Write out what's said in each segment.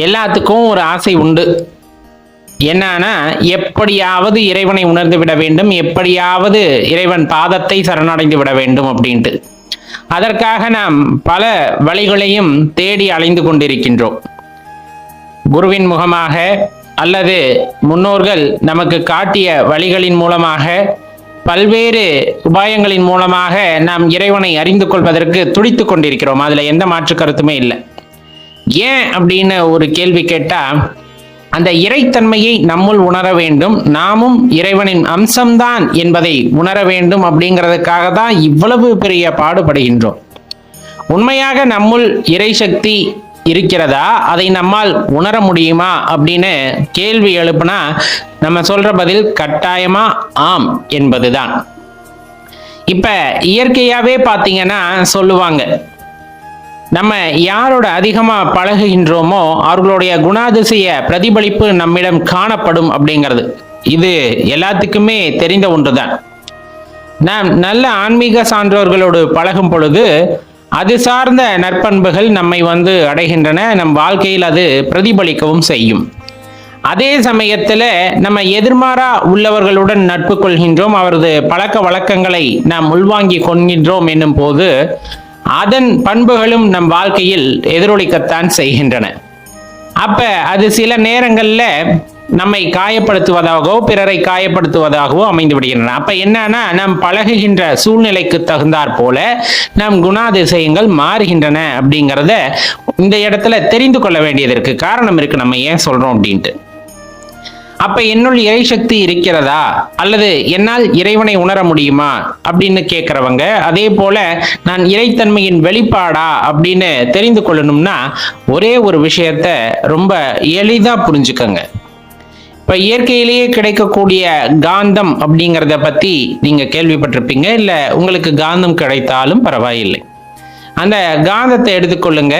எல்லாத்துக்கும் ஒரு ஆசை உண்டு. என்னன்னா, எப்படியாவது இறைவனை உணர்ந்து விட வேண்டும், எப்படியாவது இறைவன் பாதத்தை சரணடைந்து விட வேண்டும் அப்படின்ட்டு. அதற்காக நாம் பல வழிகளையும் தேடி அலைந்து கொண்டிருக்கின்றோம். குருவின் முகமாக அல்லது முன்னோர்கள் நமக்கு காட்டிய வழிகளின் மூலமாக, பல்வேறு உபாயங்களின் மூலமாக நாம் இறைவனை அறிந்து கொள்வதற்கு துடித்து கொண்டிருக்கிறோம். அதுல எந்த மாற்று கருத்துமே இல்லை. ஏன் அப்படின்னு ஒரு கேள்வி கேட்டா, அந்த இறைத்தன்மையை நம்முள் உணர வேண்டும், நாமும் இறைவனின் அம்சம்தான் என்பதை உணர வேண்டும். அப்படிங்கிறதுக்காக தான் இவ்வளவு பெரிய பாடுபடுகின்றோம். உண்மையாக நம்முள் இறை சக்தி இருக்கிறதா, அதை நம்மால் உணர முடியுமா அப்படின்னு கேள்வி எழுப்புனா நம்ம சொல்ற பதில் கட்டாயமா ஆம் என்பதுதான். இப்ப இயற்கையாவே பாத்தீங்கன்னா சொல்லுவாங்க, நம்ம யாரோட அதிகமா பழகுகின்றோமோ அவர்களுடைய குணாதிசய பிரதிபலிப்பு நம்மிடம் காணப்படும் அப்படிங்கிறது இது எல்லாத்துக்குமே தெரிந்த ஒன்றுதான். நாம் நல்ல ஆன்மீக சான்றோர்களோடு பழகும் பொழுது அது சார்ந்த நற்பண்புகள் நம்மை அடைகின்றன, நம் வாழ்க்கையில் அது பிரதிபலிக்கவும் செய்யும். அதே சமயத்தில் நம்ம எதிர்மாறா உள்ளவர்களுடன் நட்பு கொள்கின்றோம், அவரது பழக்க வழக்கங்களை நாம் உள்வாங்கி கொள்கின்றோம் என்னும் போது அதன் பண்புகளும் நம் வாழ்க்கையில் எதிரொலிக்கத்தான் செய்கின்றன. அப்ப அது சில நேரங்கள்ல நம்மை காயப்படுத்துவதாகவோ பிறரை காயப்படுத்துவதாகவோ அமைந்து விடுகின்றன. அப்ப என்னன்னா, நாம் பழகுகின்ற சூழ்நிலைக்கு தகுந்தாற் போல நம் குணாதிசயங்கள் மாறுகின்றன அப்படிங்கிறத இந்த இடத்துல தெரிந்து கொள்ள வேண்டியது இருக்கு. காரணம் இருக்கு, நம்ம ஏன் சொல்றோம் அப்படின்ட்டு. அப்ப என்னுள் இறை சக்தி இருக்கிறதா அல்லது என்னால் இறைவனை உணர முடியுமா அப்படின்னு கேட்கிறவங்க, அதே போல நான் இறைத்தன்மையின் வெளிப்பாடா அப்படின்னு தெரிந்து கொள்ளணும்னா ஒரே ஒரு விஷயத்த ரொம்ப எளிதா புரிஞ்சுக்கங்க. இப்ப இயற்கையிலேயே கிடைக்கக்கூடிய காந்தம் அப்படிங்கிறத பத்தி நீங்க கேள்விப்பட்டிருப்பீங்க, இல்ல உங்களுக்கு காந்தம் கிடைத்தாலும் பரவாயில்லை. அந்த காந்தத்தை எடுத்துக்கொள்ளுங்க.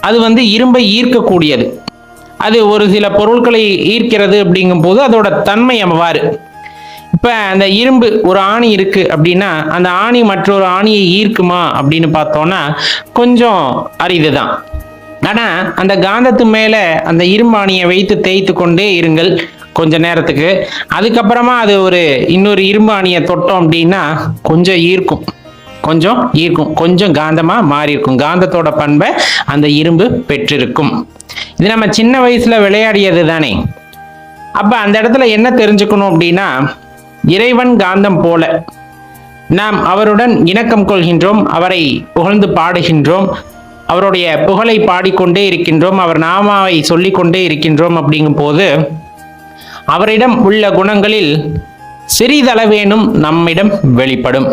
அது இரும்பை ஈர்க்கக்கூடியது. அது ஒரு சில பொருட்களை ஈர்க்கிறது அப்படிங்கும் போது அதோட தன்மை அவ்வாறு. இப்ப அந்த இரும்பு ஒரு ஆணி இருக்கு அப்படின்னா அந்த ஆணி மற்றொரு ஆணியை ஈர்க்குமா அப்படின்னு பார்த்தோம்னா கொஞ்சம் அரிதுதான். ஆனா அந்த காந்தத்து மேல அந்த இரும்பு ஆணியை வைத்து தேய்த்து கொண்டே இருங்கள் கொஞ்ச நேரத்துக்கு. அதுக்கப்புறமா அது இன்னொரு இரும்பு ஆணியை தொட்டோம் அப்படின்னா கொஞ்சம் ஈர்க்கும், கொஞ்சம் காந்தமா மாறி இருக்கும். காந்தத்தோட பண்பை அந்த இரும்பு பெற்றிருக்கும். இது நம்ம சின்ன வயசுல விளையாடியது தானே. அப்ப அந்த இடத்துல என்ன தெரிஞ்சுக்கணும் அப்படின்னா, இறைவன் காந்தம் போல நாம் அவருடன் இணக்கம் கொள்கின்றோம், அவரை புகழ்ந்து பாடுகின்றோம், அவருடைய புகழை பாடிக்கொண்டே இருக்கின்றோம், அவர் நாமாவை சொல்லிக்கொண்டே இருக்கின்றோம். அப்படிங்கும் போது அவரிடம் உள்ள குணங்களில் சிறிதளவேனும் நம்மிடம் வெளிப்படும்.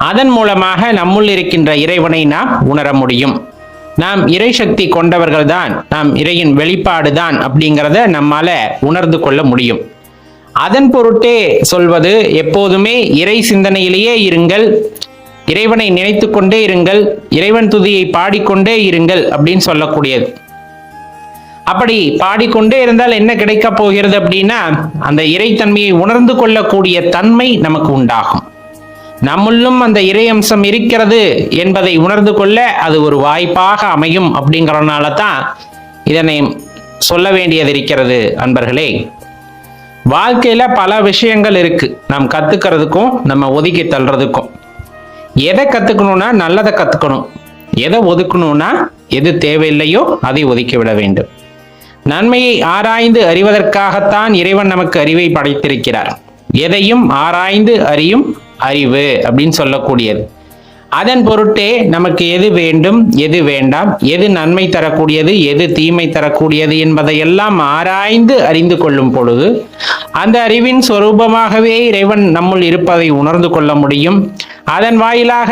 அதன் மூலமாக நம்முள் இருக்கின்ற இறைவனை நாம் உணர முடியும். நாம் இறை சக்தி கொண்டவர்கள் தான், நாம் இறையின் வெளிப்பாடு தான் அப்படிங்கிறத நம்மால உணர்ந்து கொள்ள முடியும். அதன் பொருட்டே சொல்வது, எப்போதுமே இறை சிந்தனையிலேயே இருங்கள், இறைவனை நினைத்து கொண்டே இருங்கள், இறைவன் துதியை பாடிக்கொண்டே இருங்கள் அப்படின்னு சொல்லக்கூடியது. அப்படி பாடிக்கொண்டே இருந்தால் என்ன கிடைக்க போகிறது அப்படின்னா, அந்த இறைத்தன்மையை உணர்ந்து கொள்ளக்கூடிய தன்மை நமக்கு உண்டாகும். நம்முள்ளும் அந்த இறை அம்சம் இருக்கிறது என்பதை உணர்ந்து கொள்ள அது ஒரு வாய்ப்பாக அமையும். அப்படிங்கிறதுனால தான் இதனை சொல்ல வேண்டியது இருக்கிறது. அன்பர்களே, வாழ்க்கையில பல விஷயங்கள் இருக்கு, நாம் கத்துக்கிறதுக்கும் நம்ம ஒதுக்கி தள்ளுறதுக்கும். எதை கத்துக்கணும்னா நல்லதை கத்துக்கணும், எதை ஒதுக்கணும்னா எது தேவையில்லையோ அதை ஒதுக்கி விட வேண்டும். நன்மையை ஆராய்ந்து அறிவதற்காகத்தான் இறைவன் நமக்கு அறிவை படைத்திருக்கிறார். எதையும் ஆராய்ந்து அறியும் அறிவு அப்படின்னு சொல்லக்கூடியது. அதன் பொருட்டே நமக்கு எது வேண்டும் எது வேண்டாம், எது நன்மை தரக்கூடியது எது தீமை தரக்கூடியது என்பதையெல்லாம் ஆராய்ந்து அறிந்து கொள்ளும் பொழுது அந்த அறிவின் சொரூபமாகவே இறைவன் நம்முள் இருப்பதை உணர்ந்து கொள்ள முடியும். அதன் வாயிலாக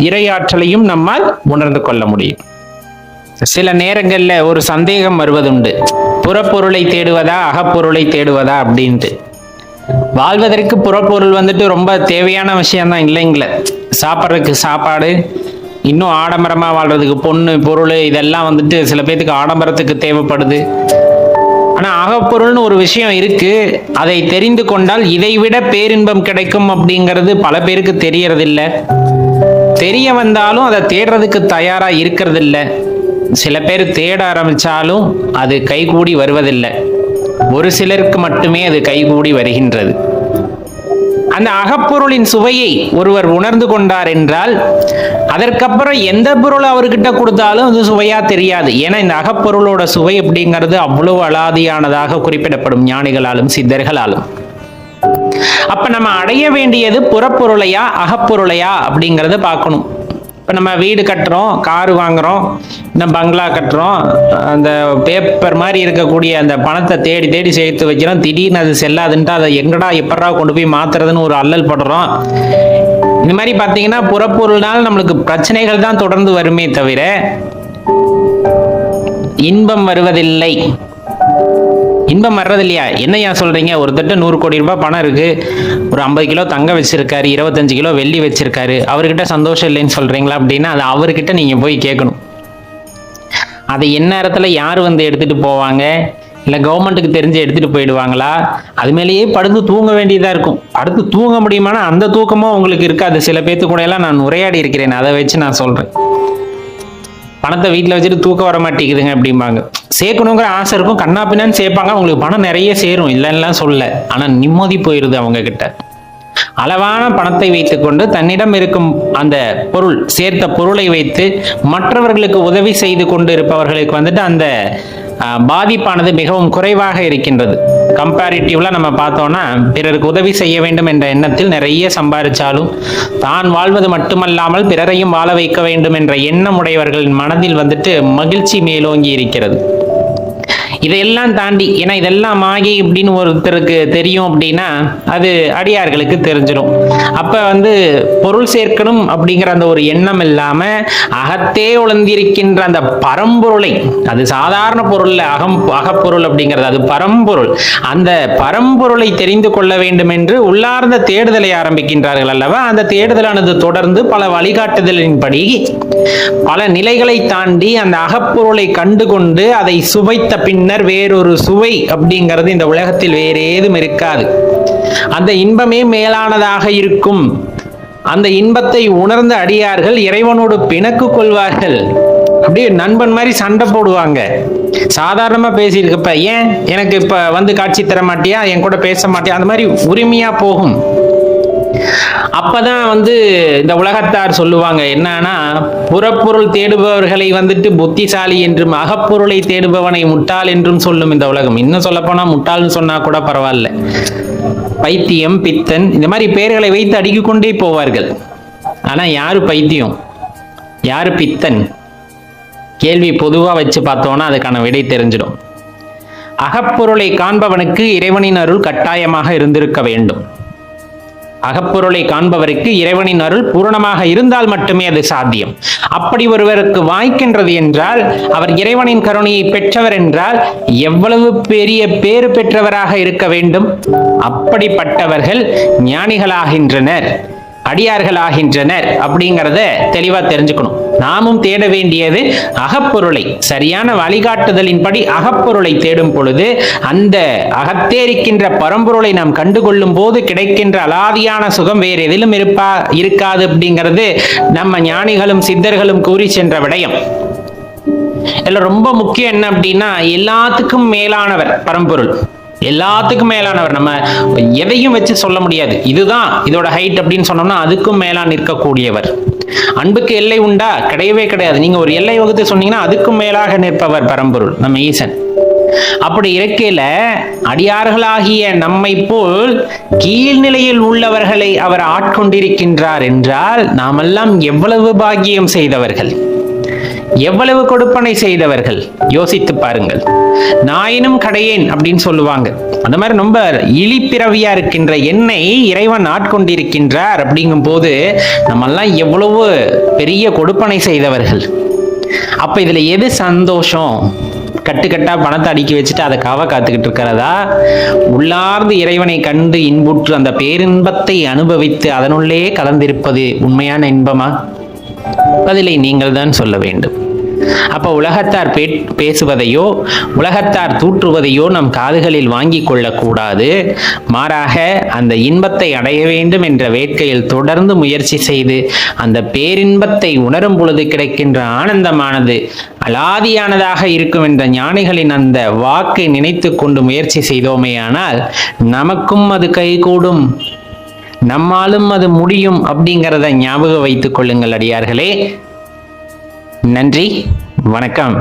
இறையாற்றலையும் நம்மால் உணர்ந்து கொள்ள முடியும். சில நேரங்கள்ல ஒரு சந்தேகம் வருவதுண்டு, புறப்பொருளை தேடுவதா அகப்பொருளை தேடுவதா அப்படின்ட்டு. வாழ்வதற்கு புறப்பொருள் ரொம்ப தேவையான விஷயம்தான் இல்லைங்களே. சாப்பிட்றதுக்கு சாப்பாடு, இன்னும் ஆடம்பரமா வாழ்றதுக்கு பொண்ணு பொருள், இதெல்லாம் சில பேருக்கு ஆடம்பரத்துக்கு தேவைப்படுது. ஆனா அகப்பொருள்னு ஒரு விஷயம் இருக்கு, அதை தெரிந்து கொண்டால் இதைவிட பேரின்பம் கிடைக்கும் அப்படிங்கிறது பல பேருக்கு தெரியறதில்லை. தெரிய வந்தாலும் அதை தேடுறதுக்கு தயாரா இருக்கிறது இல்லை. சில பேர் தேட ஆரம்பிச்சாலும் அது கைகூடி வருவதில்லை. ஒரு சிலருக்கு மட்டுமே அது கைகூடி வருகின்றது. அந்த அகப்பொருளின் சுவையை ஒருவர் உணர்ந்து கொண்டார் என்றால் அதற்கப்புறம் எந்த பொருள் அவர்கிட்ட கொடுத்தாலும் அது சுவையா தெரியாது. ஏன்னா இந்த அகப்பொருளோட சுவை அப்படிங்கிறது அவ்வளவு அலாதியானதாக குறிப்பிடப்படும் ஞானிகளாலும் சித்தர்களாலும். அப்ப நம்ம அடைய வேண்டியது புறப்பொருளையா அகப்பொருளையா அப்படிங்கறத பார்க்கணும். இப்ப நம்ம வீடு கட்டுறோம், கார் வாங்குறோம், இந்த பங்களா கட்டுறோம், அந்த பேப்பர் மாதிரி இருக்கக்கூடிய அந்த பணத்தை தேடி தேடி சேர்த்து வைக்கிறோம். திடீர்னு அது செல்லாதுன்ட்டு அதை எங்கடா எப்படா கொண்டு போய் மாத்துறதுன்னு ஒரு அல்லல் படுறோம். இந்த மாதிரி பார்த்தீங்கன்னா புறப்பொருள்னால நம்மளுக்கு பிரச்சனைகள் தான் தொடர்ந்து வருமே தவிர இன்பம் வருவதில்லை. இன்பம் வர்றது இல்லையா? என்னையா சொல்றீங்க? ஒருத்தட்ட 100 கோடி ரூபாய் பணம் இருக்கு, ஒரு 50 கிலோ தங்க வச்சிருக்காரு, 25 கிலோ வெள்ளி வச்சிருக்காரு, அவர்கிட்ட சந்தோஷம் இல்லைன்னு சொல்றீங்களா அப்படின்னா அது அவர்கிட்ட நீங்க போய் கேட்கணும். அதை எந்நேரத்துல யார் வந்து எடுத்துட்டு போவாங்க? இல்லை கவர்மெண்ட்டுக்கு தெரிஞ்சு எடுத்துட்டு போயிடுவாங்களா? அது மேலேயே படுத்து தூங்க வேண்டியதா இருக்கும். அடுத்து தூங்க முடியுமானா அந்த தூக்கமும் உங்களுக்கு இருக்காது. சில பேர்த்து கூட எல்லாம் நான் உரையாடி இருக்கிறேன், அதை வச்சு நான் சொல்றேன். பணத்தை வீட்டில் வச்சுட்டு தூக்கம் வர மாட்டேங்குதுங்க அப்படிம்பாங்க. சேர்க்கணுங்கிற ஆசை இருக்கும், கண்ணா பின்னான்னு சேர்ப்பாங்க, அவங்களுக்கு பணம் நிறைய சேரும், இல்லைன்னா சொல்ல. ஆனால் நிம்மதி போயிடுது அவங்க கிட்ட. அளவான பணத்தை வைத்துக்கொண்டு தன்னிடம் இருக்கும் அந்த பொருள், சேர்த்த பொருளை வைத்து மற்றவர்களுக்கு உதவி செய்து கொண்டு இருப்பவர்களுக்கு வந்துட்டு அந்த பாதிப்பானது மிகவும் குறைவாக இருக்கின்றது. கம்பேரிட்டிவ்ல நம்ம பார்த்தோம்னா பிறருக்கு உதவி செய்ய வேண்டும் என்ற எண்ணத்தில் நிறைய சம்பாதிச்சாலும் தான் வாழ்வது மட்டுமல்லாமல் பிறரையும் வாழ வைக்க வேண்டும் என்ற எண்ணம் உடையவர்களின் மனதில் வந்துட்டு மகிழ்ச்சி மேலோங்கி இருக்கிறது. இதையெல்லாம் தாண்டி, ஏன்னா இதெல்லாம் ஆகி அப்படின்னு ஒருத்தருக்கு தெரியும் அப்படின்னா அது அடியார்களுக்கு தெரிஞ்சிடும். அப்ப வந்து பொருள் சேர்க்கணும் அப்படிங்கிற அந்த ஒரு எண்ணம் இல்லாம அகத்தே உழந்திருக்கின்ற அந்த பரம்பொருளை, அது சாதாரண பொருள்ல அகப்பொருள் அப்படிங்கிறது அது பரம்பொருள், அந்த பரம்பொருளை தெரிந்து கொள்ள வேண்டும் என்று உள்ளார்ந்த தேடுதலை ஆரம்பிக்கின்றார்கள் அல்லவா? அந்த தேடுதலானது தொடர்ந்து பல வழிகாட்டுதலின்படி பல நிலைகளை தாண்டி அந்த அகப்பொருளை கண்டுகொண்டு அதை சுவைத்த பின்னர் வேறொரு சுவை அப்படிங்கிறது இந்த உலகத்தில் வேற ஏதும் இருக்காது. அந்த இன்பமே மேலானதாக இருக்கும். அந்த இன்பத்தை உணர்ந்த அடியார்கள் இறைவனோடு பிணக்கு கொள்வார்கள். அப்படியே நண்பன் மாதிரி சண்டை போடுவாங்க. சாதாரணமா பேசியிருக்கப்ப ஏன் எனக்கு இப்ப வந்து காட்சி தர மாட்டியா, என் கூட பேச மாட்டியா, அந்த மாதிரி உரிமையா போகும். அப்பதான் வந்து இந்த உலகத்தார் சொல்லுவாங்க என்னன்னா, புறப்பொருள் தேடுபவர்களை வந்துட்டு புத்திசாலி என்றும் அகப்பொருளை தேடுபவனை முட்டாள் என்றும் சொல்லும் இந்த உலகம். இன்னும் சொல்ல போனா முட்டாள்னு சொன்னா கூட பரவாயில்ல, பைத்தியம், பித்தன், இந்த மாதிரி பெயர்களை வைத்து அடுக்கிக் கொண்டே போவார்கள். ஆனா யாரு பைத்தியம், யாரு பித்தன்? கேள்வி பொதுவா வச்சு பார்த்தோம்னா அதுக்கான விடை தெரிஞ்சிடும். அகப்பொருளை காண்பவனுக்கு இறைவனின் அருள் கட்டாயமாக இருந்திருக்க வேண்டும். அகப்பொருளை காண்பவருக்கு இறைவனின் அருள் பூரணமாக இருந்தால் மட்டுமே அது சாத்தியம். அப்படி ஒருவருக்கு வாய்க்கின்றது என்றால், அவர் இறைவனின் கருணையை பெற்றவர் என்றால் எவ்வளவு பெரிய பேறு பெற்றவராக இருக்க வேண்டும்? அப்படிப்பட்டவர்கள் ஞானிகளாகின்றனர், அடியார்களாகின்றனர் அப்படிங்கிறத தெளிவா தெரிஞ்சுக்கணும். நாமும் தேட வேண்டியது அகப்பொருளை. சரியான வழிகாட்டுதலின்படி அகப்பொருளை தேடும் பொழுது அந்த அகத்தே இருக்கின்ற பரம்பொருளை நாம் கண்டுகொள்ளும் போது கிடைக்கின்ற அலாதியான சுகம் வேறு எதிலும் இருக்காது அப்படிங்கிறது நம்ம ஞானிகளும் சித்தர்களும் கூறி சென்ற விடயம். இதுல ரொம்ப முக்கியம் என்ன அப்படின்னா, எல்லாத்துக்கும் மேலானவர் பரம்பொருள், எல்லாத்துக்கும் மேலானவர். நம்ம எதையும் வச்சு சொல்ல முடியாது, இதுதான் இதோட ஹைட் அப்படின்னு சொன்னோம்னா அதுக்கும் மேலா நிற்கக்கூடியவர். அன்புக்கு எல்லை உண்டா? கிடையவே கிடையாது. நீங்க ஒரு எல்லை வகுத்து சொன்னீங்கன்னா அதுக்கும் மேலாக நிற்பவர் பரம்பொருள், நம்ம ஈசன். அப்படி இருக்கையில அடியார்களாகிய நம்மை போல் கீழ்நிலையில் உள்ளவர்களை அவர் ஆட்கொண்டிருக்கின்றார் என்றால் நாமெல்லாம் எவ்வளவு பாக்கியம் செய்தவர்கள், எவ்வளவு கொடுப்பனை செய்தவர்கள் யோசித்து பாருங்கள். நாயினும் கடையேன் அப்படின்னு சொல்லுவாங்க. அந்த மாதிரி ரொம்ப இழிப்பிறவியா இருக்கின்ற என்னை இறைவன் ஆட்கொண்டிருக்கின்றார் அப்படிங்கும் போது நம்மெல்லாம் எவ்வளவு பெரிய கொடுப்பனை செய்தவர்கள். அப்ப இதுல எது சந்தோஷம்? கட்டுக்கட்டா பணத்தை அடுக்கி வச்சுட்டு அதை காத்துக்கிட்டு இருக்கிறதா, உள்ளார்ந்து இறைவனை கண்டு இன்புற்று அந்த பேரின்பத்தை அனுபவித்து அதனுள்ளே கலந்திருப்பது உண்மையான இன்பமா? பதிலை நீங்கள் தான் சொல்ல வேண்டும். அப்ப உலகத்தார் பேசுவதையோ உலகத்தார் தூற்றுவதையோ நம் காதுகளில் வாங்கிக் கொள்ளக்கூடாது. மாறாக அந்த இன்பத்தை அடைய வேண்டும் என்ற வேட்கையில் தொடர்ந்து முயற்சி செய்து அந்த பேரின்பத்தை உணரும் பொழுது கிடைக்கின்ற ஆனந்தமானது அலாதியானதாக இருக்கும் என்ற ஞானிகளின் அந்த வாக்கை நினைத்து கொண்டு முயற்சி செய்தோமேயானால் நமக்கும் அது கைகூடும், நம்மாலும் அது முடியும் அப்படிங்கிறத ஞாபகம் வைத்துக் கொள்ளுங்கள் அடியார்களே. நன்றி, வணக்கம்.